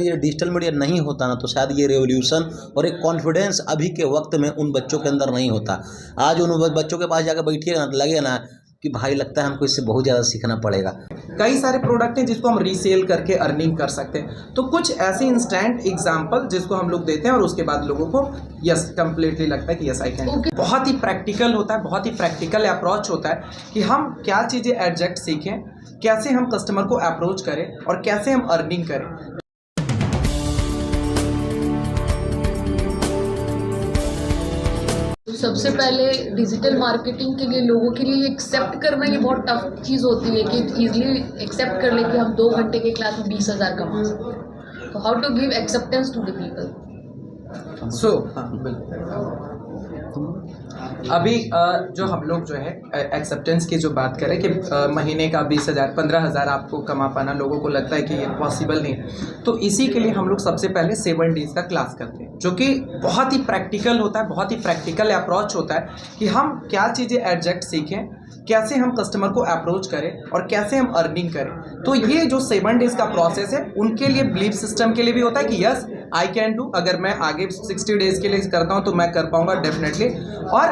ये digital media नहीं होता ना तो शायद ये रेवोल्यूशन और एक कॉन्फिडेंस अभी के वक्त में उन बच्चों के अंदर नहीं होता। आज उन बच्चों के पास जाकर बैठिएगा ना तो लगेगा ना कि भाई लगता है हमको इससे बहुत ज़्यादा सीखना पड़ेगा। कई सारे प्रोडक्ट हैं जिसको हम रीसेल करके अर्निंग कर सकते हैं। तो कुछ ऐसे इंस्टेंट एग्जांपल जिसको हम लोग देते हैं और उसके बाद लोगों को यस कंप्लीटली लगता है कि यस आई कैन। बहुत ही प्रैक्टिकल होता है, बहुत ही प्रैक्टिकल अप्रोच होता है कि हम क्या चीज़ें एग्जैक्ट सीखें, कैसे हम कस्टमर को अप्रोच करें और कैसे हम अर्निंग करें। तो सबसे पहले डिजिटल मार्केटिंग के लिए लोगों के लिए एक्सेप्ट करना ये बहुत टफ चीज़ होती है कि इजीली एक्सेप्ट कर ले कि हम 2 घंटे के क्लास में 20,000 कमा सकते हैं। तो how to give acceptance to the people. So अभी जो हम लोग जो है एक्सेप्टेंस की जो बात करें कि महीने का 20,000 15,000 आपको कमा पाना लोगों को लगता है कि ये पॉसिबल नहीं है। तो इसी के लिए हम लोग सबसे पहले 7 डेज का क्लास करते हैं जो कि बहुत ही प्रैक्टिकल होता है, बहुत ही प्रैक्टिकल अप्रोच होता है कि हम क्या चीज़ें एग्जैक्ट सीखें, कैसे हम कस्टमर को अप्रोच करें और कैसे हम अर्निंग करें। तो ये जो 7 डेज का प्रोसेस है उनके लिए बिलीफ सिस्टम के लिए भी होता है कि यस आई कैन डू। अगर मैं आगे 60 डेज के लिए करता हूँ तो मैं कर पाऊंगा डेफिनेटली। और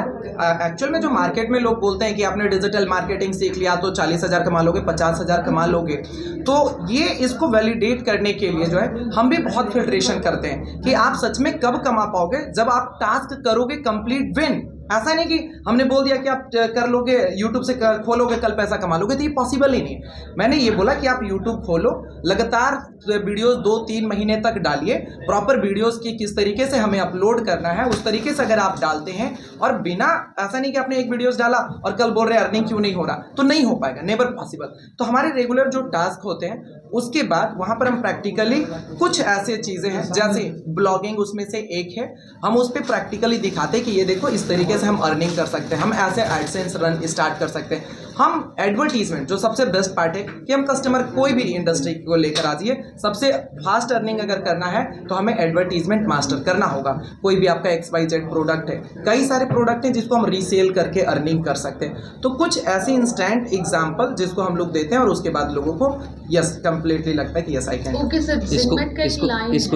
एक्चुअल में जो मार्केट में लोग बोलते हैं कि आपने डिजिटल मार्केटिंग सीख लिया तो 40,000 कमा लोगे, 50,000 कमा लोगे, तो ये इसको वैलिडेट करने के लिए जो है हम भी बहुत फिल्ट्रेशन करते हैं कि आप सच में कब कमा पाओगे, जब आप टास्क करोगे कंप्लीट विन। ऐसा नहीं कि हमने बोल दिया कि आप कर लोगे, यूट्यूब से खोलोगे कल पैसा कमा लोगे, तो ये पॉसिबल ही नहीं है। मैंने ये बोला कि आप यूट्यूब खोलो, लगातार वीडियोस 2-3 महीने तक डालिए, प्रॉपर वीडियोस की किस तरीके से हमें अपलोड करना है उस तरीके से अगर आप डालते हैं, और बिना ऐसा नहीं कि आपने एक वीडियोस डाला और कल बोल रहे हैं अर्निंग क्यों नहीं हो रहा, तो नहीं हो पाएगा, नेवर पॉसिबल। तो हमारे रेगुलर जो टास्क होते हैं उसके बाद वहाँ पर हम प्रैक्टिकली कुछ ऐसे चीज़ें हैं जैसे ब्लॉगिंग उसमें से एक है, हम उस पर प्रैक्टिकली दिखाते हैं कि ये देखो इस तरीके से हम अर्निंग कर सकते हैं, हम ऐसे एडसेंस रन स्टार्ट कर सकते हैं। हम एडवर्टीजमेंट जो सबसे बेस्ट पार्ट है कि हम कस्टमर कोई भी इंडस्ट्री को लेकर आ जाइए, सबसे फास्ट अर्निंग अगर करना है तो हमें एडवर्टीजमेंट मास्टर करना होगा। कोई भी आपका XYZ प्रोडक्ट है, कई सारे प्रोडक्ट हैं जिसको हम रीसेल करके अर्निंग कर सकते हैं। तो कुछ ऐसे इंस्टेंट एग्जांपल जिसको हम लोग देते हैं और उसके बाद लोगों को यस कंप्लीटली लगता है कि yes I can. Okay sir,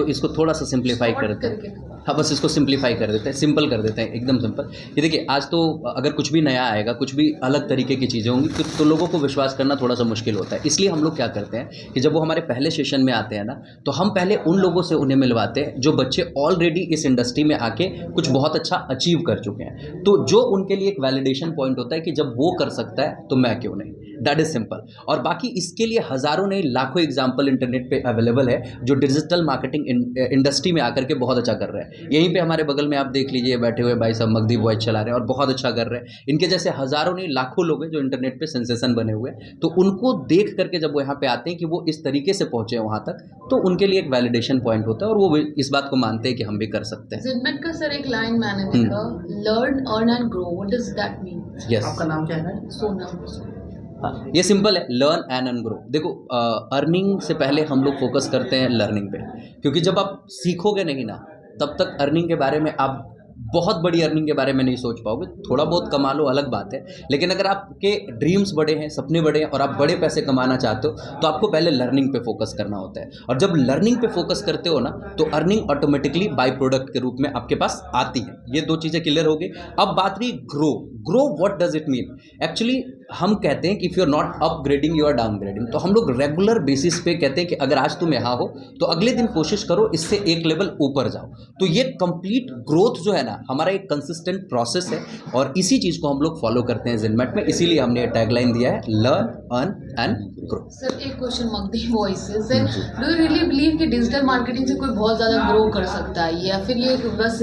इसको थोड़ा सा सिंप्लीफाई करते हैं। हाँ, बस इसको सिंप्लीफाई कर देते हैं, सिंपल कर देते हैं, एकदम सिंपल। ये देखिए, आज तो अगर कुछ भी नया आएगा, कुछ भी अलग तरीके की चीज़ें होंगी तो लोगों को विश्वास करना थोड़ा सा मुश्किल होता है। इसलिए हम लोग क्या करते हैं कि जब वो हमारे पहले सेशन में आते हैं ना, तो हम पहले उन लोगों से उन्हें मिलवाते हैं जो बच्चे ऑलरेडी इस इंडस्ट्री में आके कुछ बहुत अच्छा अचीव कर चुके हैं। तो जो उनके लिए एक वैलिडेशन पॉइंट होता है कि जब वो कर सकता है तो मैं क्यों नहीं, दैट इज़ सिंपल। और बाकी इसके लिए हज़ारों नहीं लाखों एग्जाम्पल इंटरनेट पे अवेलेबल है जो डिजिटल मार्केटिंग इंडस्ट्री में आकर के बहुत अच्छा कर रहे हैं। यहीं पे हमारे बगल में आप देख लीजिए, बैठे हुए भाई साहब मगदी वॉइस चला रहे हैं और बहुत अच्छा कर रहे हैं। इनके जैसे हज़ारों नहीं लाखों लोग हैं जो इंटरनेट पे सेंसेशन बने हुए हैं। तो उनको देख करके जब वो यहाँ पे आते हैं कि वो इस तरीके से पहुँचे हैं वहाँ तक, तो उनके लिए एक वैलिडेशन पॉइंट होता है और वो इस बात को मानते हैं कि हम भी कर सकते हैं। जिनमेट का सर एक लाइन मैंने देखा, learn earn and grow, what does that mean? Yes, आपका नाम क्या है? सोनम। हाँ, ये सिंपल है, लर्न एंड ग्रो। देखो, अर्निंग से पहले हम लोग फोकस करते हैं लर्निंग पे, क्योंकि जब आप सीखोगे नहीं ना तब तक अर्निंग के बारे में आप बहुत बड़ी अर्निंग के बारे में नहीं सोच पाओगे। थोड़ा बहुत कमा लो अलग बात है, लेकिन अगर आपके ड्रीम्स बड़े हैं, सपने बड़े हैं और आप बड़े पैसे कमाना चाहते हो तो आपको पहले लर्निंग पे फोकस करना होता है। और जब लर्निंग पे फोकस करते हो ना तो अर्निंग ऑटोमेटिकली बाय प्रोडक्ट के रूप में आपके पास आती है। ये 2 चीज़ें क्लियर हो गई। अब बात रही grow. What does it mean? Actually हम कहते हैं कि if you are not upgrading you are downgrading. तो हम लोग रेगुलर बेसिस पे कहते हैं कि अगर आज तुम यहाँ हो तो अगले दिन कोशिश करो इससे एक लेवल ऊपर जाओ। तो ये कंप्लीट ग्रोथ जो है ना, हमारा एक कंसिस्टेंट प्रोसेस है और इसी चीज़ को हम लोग फॉलो करते हैं ज़िनमेट में। इसीलिए हमने ये टैगलाइन दिया है, learn earn and grow. Sir एक क्वेश्चन मगदी वॉइस से, डू यू रियली बिलीव कि डिजिटल मार्केटिंग से कोई बहुत ज़्यादा ग्रो कर सकता है, या फिर ये बस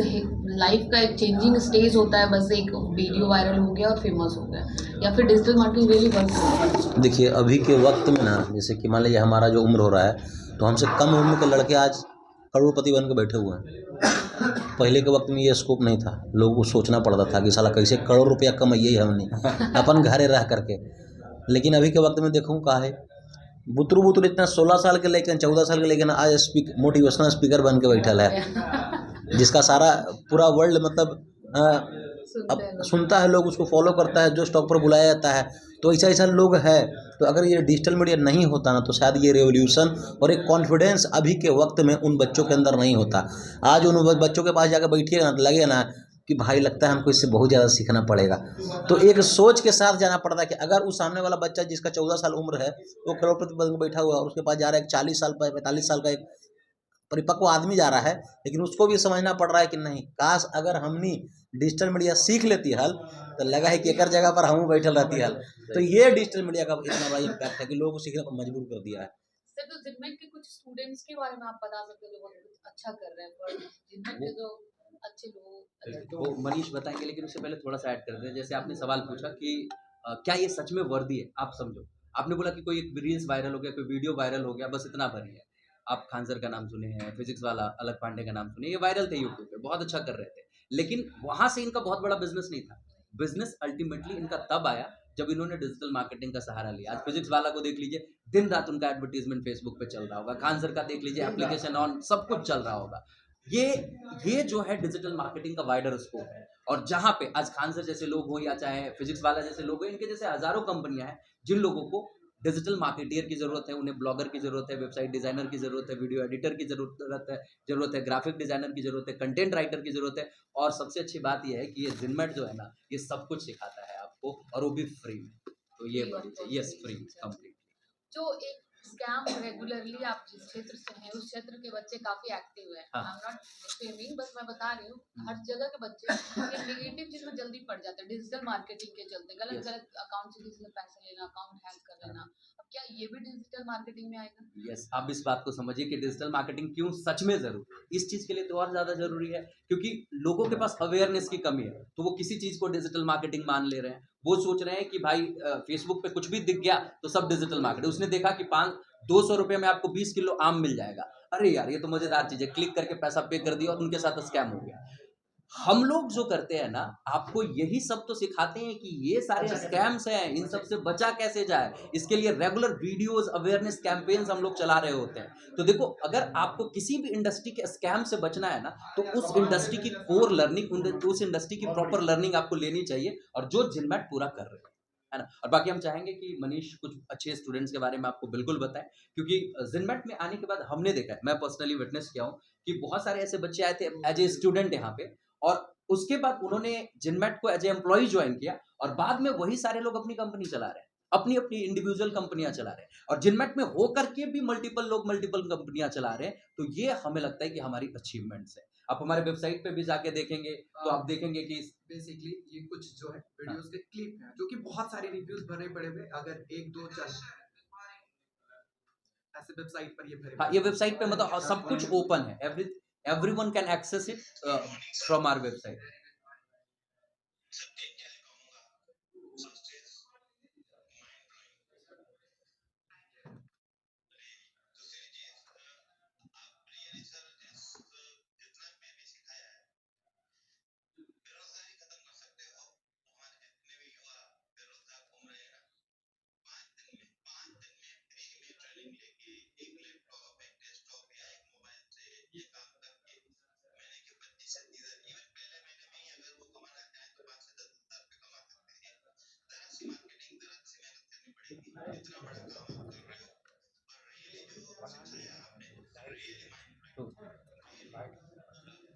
लाइफ का एक चेंजिंग स्टेज होता है, बस एक वीडियो वायरल हो गया और फेमस हो गया, या फिर डिजिटल मार्केटिंग रियली वर्क करता है? देखिए, अभी के वक्त में ना, जैसे कि मान लीजिए हमारा जो उम्र हो रहा है, तो हमसे कम उम्र के लड़के आज करोड़पति बन के बैठे हुए हैं। पहले के वक्त में ये स्कोप नहीं था, लोगों को सोचना पड़ता था कि साला कैसे करोड़ रुपया कमाइए हमने अपन घरे रह करके। लेकिन अभी के वक्त में देखूँ कहा है, बुतरू इतना 16 साल के लेकिन 14 साल के लेकिन आज मोटिवेशनल स्पीकर बन के बैठल है, जिसका सारा पूरा वर्ल्ड मतलब सुनते हैं अब लोग। सुनता है, लोग उसको फॉलो करता है, जो स्टॉक पर बुलाया जाता है, तो ऐसा ऐसा लोग है। तो अगर ये डिजिटल मीडिया नहीं होता ना, तो शायद ये रेवोल्यूशन और एक कॉन्फिडेंस अभी के वक्त में उन बच्चों के अंदर नहीं होता। आज उन बच्चों के पास जाकर बैठिएगा ना, तो लगेगा ना कि भाई लगता है हमको इससे बहुत ज़्यादा सीखना पड़ेगा। तो एक सोच के साथ जाना पड़ता है कि अगर उस सामने वाला बच्चा जिसका 14 साल उम्र है, वो करोड़पति पद में बैठा हुआ है और उसके पास जा रहा है एक 40 साल 45 साल का एक परिपक्व आदमी जा रहा है, लेकिन उसको भी समझना पड़ रहा है कि नहीं, काश अगर हमने डिजिटल मीडिया सीख लेती हल, तो लगा है कि एक जगह पर हम बैठल रहती हल। तो ये डिजिटल मीडिया का इतना बड़ा इम्पैक्ट है कि लोगों को सीखने पर मजबूर कर दिया है। सर, तो जिनमें के कुछ स्टूडेंट्स के बारे में आप बता सकते हो जो बहुत कुछ अच्छा कर रहे हैं, पर जिनमें के जो अच्छे लोग वो मनीष बताएंगे, लेकिन उससे पहले थोड़ा सा ऐड कर दें। जैसे आपने सवाल पूछा कि क्या ये सच में वर्दी है, आप समझो। आपने बोला कि कोई एक रील्स वायरल हो गया, कोई वीडियो वायरल हो गया, बस इतना भर ही है। आप खान सर का नाम सुने हैं, फिजिक्स वाला अलग पांडे का नाम सुने, ये वायरल थे यूट्यूब पे, बहुत अच्छा कर रहे थे, लेकिन वहां से इनका बहुत बड़ा बिजनेस नहीं था। बिजनेस अल्टीमेटली इनका तब आया जब इन्होंने डिजिटल मार्केटिंग का सहारा लिया। आज फिजिक्स वाला को देख लीजिए, दिन रात उनका एडवर्टीजमेंट फेसबुक पे चल रहा होगा। खान सर का देख लीजिए, एप्लीकेशन ऑन, सब कुछ चल रहा होगा। ये जो है डिजिटल मार्केटिंग का वाइडर स्कोप है। और जहां पे आज खान सर जैसे लोग हो या चाहे फिजिक्स वाला जैसे लोग हो, इनके जैसे हजारों कंपनियां हैं जिन लोगों को डिजिटल मार्केटियर की जरूरत है, उन्हें ब्लॉगर की जरूरत है, वेबसाइट डिजाइनर की जरूरत है, वीडियो एडिटर की जरूरत है, ग्राफिक डिजाइनर की जरूरत है, कंटेंट राइटर की जरूरत है। और सबसे अच्छी बात यह है कि ये जिनमेट जो है ना, ये सब कुछ सिखाता है आपको, और वो भी फ्री में। तो ये बड़ी चाहिए, यस, फ्री कंप्लीट। जो एक स्कैम रेगुलरली आप जिस क्षेत्र से हैं उस क्षेत्र के बच्चे काफी एक्टिव हैं। हाँ। आई एम नॉट फेमिंग, बस मैं बता रही हूँ हर जगह के बच्चे ये नेगेटिव चीज में जल्दी पड़ जाते हैं डिजिटल मार्केटिंग के चलते। गलत Yes. गलत अकाउंट से किसी से पैसे लेना, अकाउंट हैक कर लेना। अब क्या ये भी डिजिटल मार्केटिंग में आएगा? यस, आप इस बात को समझिए कि डिजिटल मार्केटिंग क्यों सच में जरूरी है। इस चीज के लिए तो और ज्यादा जरूरी है, क्योंकि लोगों के पास अवेयरनेस की कमी है, तो वो किसी चीज को डिजिटल मार्केटिंग मान ले रहे हैं। वो सोच रहे हैं कि भाई फेसबुक पे कुछ भी दिख गया तो सब डिजिटल मार्केटिंग। उसने देखा कि 200 रुपये में आपको 20 किलो आम मिल जाएगा, अरे यार ये तो मजेदार चीज है, क्लिक करके पैसा पे कर दिया और उनके साथ स्कैम हो गया। हम लोग जो करते हैं ना, आपको यही सब तो सिखाते हैं कि ये सारे स्कैम्स हैं, इन सब से बचा कैसे जाए। इसके लिए रेगुलर वीडियोस, अवेयरनेस कैंपेन्स हम लोग चला रहे होते हैं। तो देखो, अगर आपको किसी भी इंडस्ट्री के स्कैम से बचना है ना, तो उस इंडस्ट्री की कोर लर्निंग, उस इंडस्ट्री की प्रॉपर लर्निंग आपको लेनी चाहिए, और जो जिनमेट पूरा कर रहे हैं, है ना। और बाकी हम चाहेंगे कि मनीष कुछ अच्छे स्टूडेंट्स के बारे में आपको बिल्कुल बताएं, क्योंकि जिनमेट में आने के बाद हमने देखा है, मैं पर्सनली विटनेस किया हूं कि बहुत सारे ऐसे बच्चे आए थे एज ए स्टूडेंट यहाँ पे, और उसके बाद उन्होंने जिनमेट को एज ए एम्प्लॉय ज्वाइन किया, और बाद में वही सारे लोग अपनी कंपनी चला रहे हैं, अपनी अपनी इंडिविजुअल कंपनियां चला रहे हैं, और जिनमेट में होकर के भी मल्टीपल लोग मल्टीपल कंपनियां चला रहे हैं। तो ये हमें लगता है कि हमारी अचीवमेंट्स है। आप हमारे वेबसाइट पे भी जाके देखेंगे तो आप देखेंगे कि बेसिकली ये कुछ जो है वीडियोस के क्लिप हैं जो कि बहुत सारे रिव्यूज भरे पड़े हुए, अगर 1 2 4 ऐसे वेबसाइट पर ये भरे हाँ, ये वेबसाइट पे मतलब सब कुछ ओपन है, everyone can access it from our website.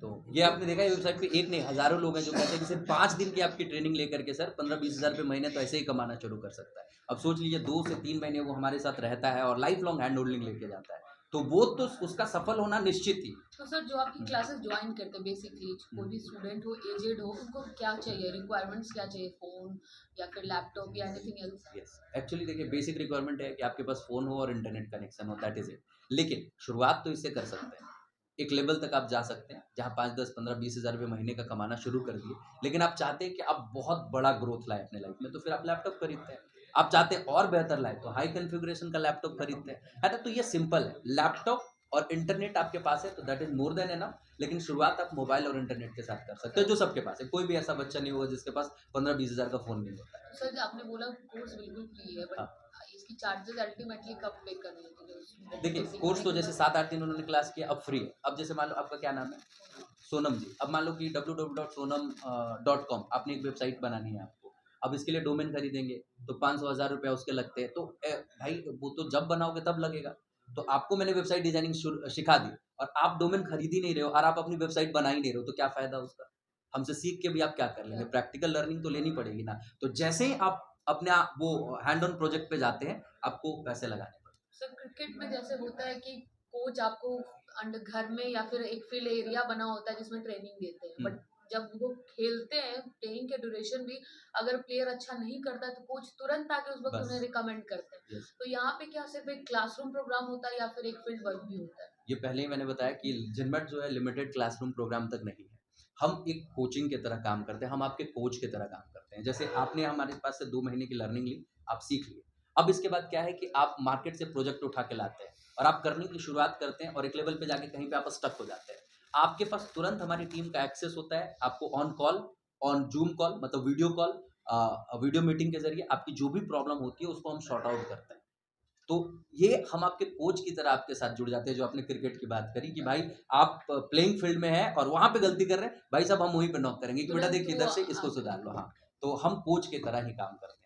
तो ये आपने देखा, ये वेबसाइट पे एक नहीं हजारों लोग हैं जो कहते हैं कि सिर्फ 5 दिन की आपकी ट्रेनिंग लेकर के सर 15-20 हज़ार रुपये महीने तो ऐसे ही कमाना शुरू कर सकता है। अब सोच लीजिए 2 से 3 महीने वो हमारे साथ रहता है और लाइफ लॉन्ग हैंड होल्डिंग लेके जाता है, तो वो तो उसका सफल होना निश्चित ही। तो सर, जो आपकी क्लासेस ज्वाइन करते हैं, बेसिकली कोई भी स्टूडेंट हो, एजेड हो, उनको क्या चाहिए, रिक्वायरमेंट्स क्या चाहिए, फोन या फिर लैपटॉप या एनीथिंग एल्स? यस, एक्चुअली देखिए, बेसिक रिक्वायरमेंट है कि आपके पास फोन हो और इंटरनेट कनेक्शन हो, दैट इज इट। लेकिन शुरुआत तो इससे कर सकते हैं, एक लेवल तक आप जा सकते हैं जहाँ 5, 10, 15, 20 हज़ार रुपये महीने का कमाना शुरू कर दिए। लेकिन आप चाहते हैं कि आप बहुत बड़ा ग्रोथ लाए अपने लाइफ में, तो फिर आप लैपटॉप खरीदते हैं। आप चाहते हैं और बेहतर लाए तो हाई कॉन्फ़िगरेशन का लैपटॉप खरीदते हैं, है ना। तो ये सिंपल है, लैपटॉप और इंटरनेट आपके पास है तो that is more than enough. लेकिन शुरुआत आप मोबाइल और इंटरनेट के साथ कर सकते हो, जो सबके पास है। कोई भी ऐसा बच्चा नहीं होगा जिसके पास 15-20 हज़ार का फोन नहीं होता है। सर, आपने बोला कोर्स बिल्कुल फ्री है, बट हाँ। इसकी चार्जेस अल्टीमेटली कब पे करने होंगे? देखिए कोर्स तो जैसे 7-8 दिन उन्होंने क्लास किया, अब फ्री है। अब जैसे मान लो आपका क्या नाम है, सोनम जी। अब मान लो कि www.sonam.com आपने एक वेबसाइट बनानी है आपको। अब इसके लिए डोमेन खरीदेंगे तो 500-1000 रुपया उसके लगते हैं। तो भाई वो तो जब बनाओगे तब लगेगा। तो आपको मैंने वेबसाइट डिजाइनिंग सिखा दी और आप डोमेन खरीद ही नहीं रहे हो और आप अपनी वेबसाइट बना ही नहीं रहे हो, तो क्या फायदा उसका? हमसे सीख के भी आप क्या कर लेंगे? प्रैक्टिकल लर्निंग तो लेनी पड़ेगी ना। तो जैसे ही आप अपने वो हैंड ऑन प्रोजेक्ट पे जाते हैं, आपको पैसे लगाने पड़ते हैं। सर क्रिकेट में जैसे होता है कि कोच आपको अंडर घर में या फिर एक फील्ड एरिया बना होता है जिसमें ट्रेनिंग देते हैं, बट जब वो खेलते हैं ट्रेनिंग के ड्यूरेशन भी अगर प्लेयर अच्छा नहीं करता है तो कोच तुरंत आके उस वक्त बस। उन्हें रिकमेंड करते हैं। Yes. तो यहाँ पे क्या सिर्फ एक क्लासरूम प्रोग्राम होता है या फिर एक फील्ड वर्क भी होता है? ये पहले ही मैंने बताया कि जिनमेट जो है लिमिटेड क्लासरूम प्रोग्राम तक नहीं है। हम एक कोचिंग की तरह काम करते हैं, हम आपके कोच की तरह काम करते हैं। जैसे आपने हमारे पास से 2 महीने की लर्निंग ली, आप सीख लिए। अब इसके बाद क्या है कि आप मार्केट से प्रोजेक्ट उठा के लाते हैं और आप करने की शुरुआत करते हैं और एक लेवल पे जाके कहीं पे आप स्टक हो जाते हैं। आपके पास तुरंत हमारी टीम का एक्सेस होता है, आपको on call, on zoom call मतलब वीडियो कॉल, वीडियो मीटिंग के ज़रिए आपकी जो भी प्रॉब्लम होती है उसको हम सॉर्ट आउट करते हैं। तो ये हम आपके कोच की तरह आपके साथ जुड़ जाते हैं। जो आपने क्रिकेट की बात करी कि भाई आप प्लेइंग फील्ड में हैं और वहाँ पे गलती कर रहे हैं, भाई साहब हम वहीं पे नॉक करेंगे कि बेटा देख इधर से इसको सुधार लो। हाँ, तो हम कोच की तरह ही काम करते हैं।